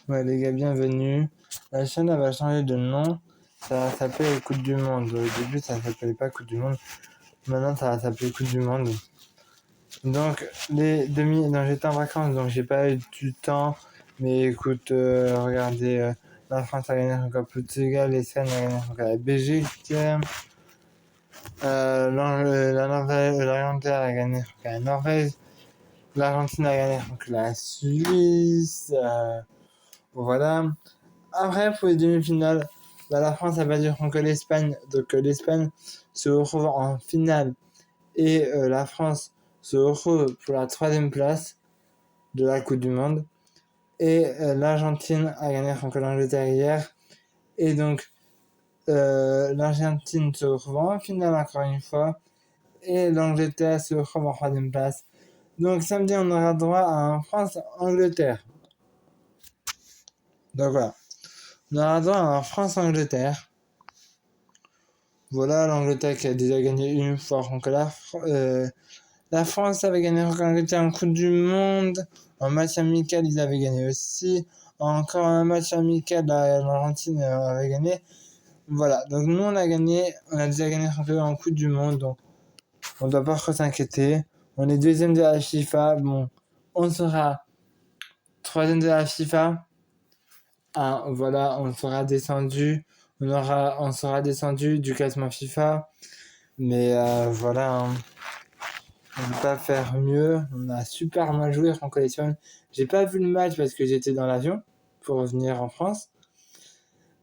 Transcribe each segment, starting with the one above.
Ouais, les gars, bienvenue. La chaîne elle va changer de nom. Ça va s'appeler Coupe du Monde. Au début, ça s'appelait pas Coupe du Monde. Maintenant, ça va s'appeler Coupe du Monde. Donc, donc j'étais en vacances, donc j'ai pas eu du temps. Mais écoute, regardez, la France a gagné contre le Portugal, l'Espagne a gagné contre la Belgique. L'Angleterre a gagné contre la Norvège. L'Argentine a gagné contre la Suisse. Voilà. Après, pour les demi-finales, la France a battu contre l'Espagne. Donc l'Espagne se retrouve en finale et la France se retrouve pour la 3e place de la Coupe du Monde. Et l'Argentine a gagné contre l'Angleterre hier. Et donc l'Argentine se retrouve en finale encore une fois. Et l'Angleterre se retrouve en 3e place. Donc samedi, on aura droit à un France-Angleterre. Donc voilà. On aura droit à un France-Angleterre. Voilà, l'Angleterre qui a déjà gagné une fois contre la France avait gagné contre l'Angleterre en Coupe du Monde. En match amical, ils avaient gagné aussi. Encore un match amical, l'Argentine avait gagné. Voilà, donc nous on a déjà gagné contre eux en Coupe du Monde, donc on ne doit pas trop s'inquiéter. On est 2e de la FIFA, bon, on sera 3e de la FIFA. Voilà, on sera descendu. On sera descendu du classement FIFA. Mais voilà, hein. On ne peut pas faire mieux. On a super mal joué contre l'Espagne. J'ai pas vu le match parce que j'étais dans l'avion pour revenir en France.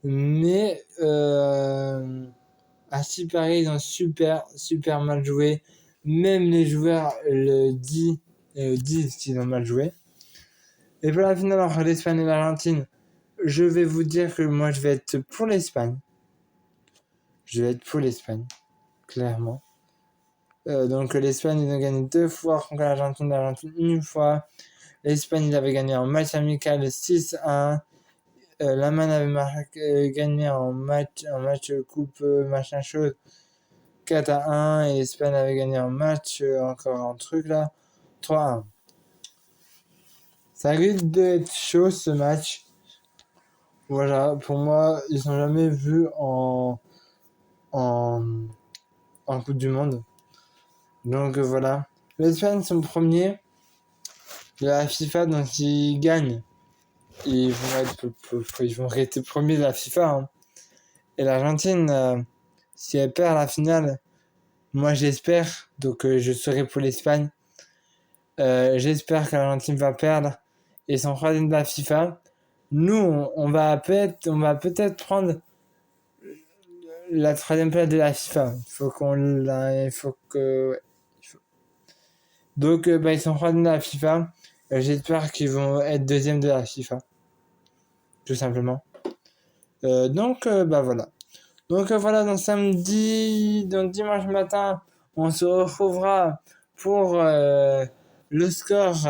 Mais à Paris, ils ont super mal joué. Même les joueurs disent qu'ils ont mal joué. Et pour la finale entre l'Espagne et l'Argentine, je vais vous dire que moi je vais être pour l'Espagne. Je vais être pour l'Espagne, clairement. Donc l'Espagne, ils ont gagné 2 fois contre l'Argentine, une fois. L'Espagne, ils avaient gagné en match amical 6-1. L'Allemagne avait gagné en match coupe, machin chose, 4-1. Et l'Espagne avait gagné en match, encore un truc là, 3-1. Ça risque d'être chaud ce match. Voilà, pour moi, ils sont jamais vus en Coupe du Monde. Donc voilà. L'Espagne sont premiers de la FIFA, donc s'ils gagnent, ils vont rester premiers de la FIFA. Hein. Et l'Argentine, si elle perd la finale, moi j'espère, donc je serai pour l'Espagne. J'espère que l'Argentine va perdre et sont 3e de la FIFA. Nous, on va peut-être prendre la 3e place de la FIFA. Donc, ils sont 3e de la FIFA. J'espère qu'ils vont être 2e de la FIFA. Tout simplement. Donc, voilà. Donc, voilà, donc dimanche matin, on se retrouvera pour le score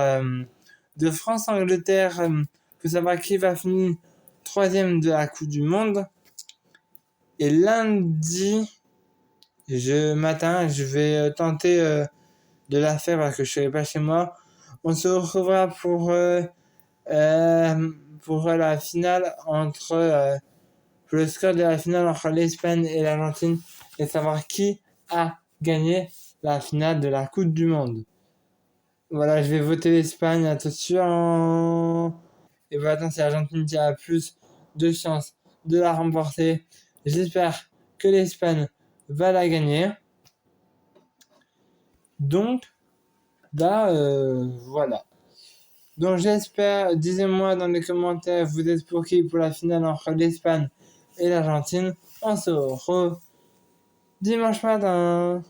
de France-Angleterre. Faut savoir qui va finir 3e de la Coupe du Monde. Et lundi matin, je vais tenter de la faire parce que je serai pas chez moi. On se retrouvera pour la finale pour le score de la finale entre l'Espagne et l'Argentine et savoir qui a gagné la finale de la Coupe du Monde. Voilà, je vais voter l'Espagne, attention. Et voilà, c'est l'Argentine qui a plus de chances de la remporter. J'espère que l'Espagne va la gagner. Donc, là, voilà. Donc, j'espère, dites-moi dans les commentaires, vous êtes pour qui pour la finale entre l'Espagne et l'Argentine. On se retrouve dimanche matin.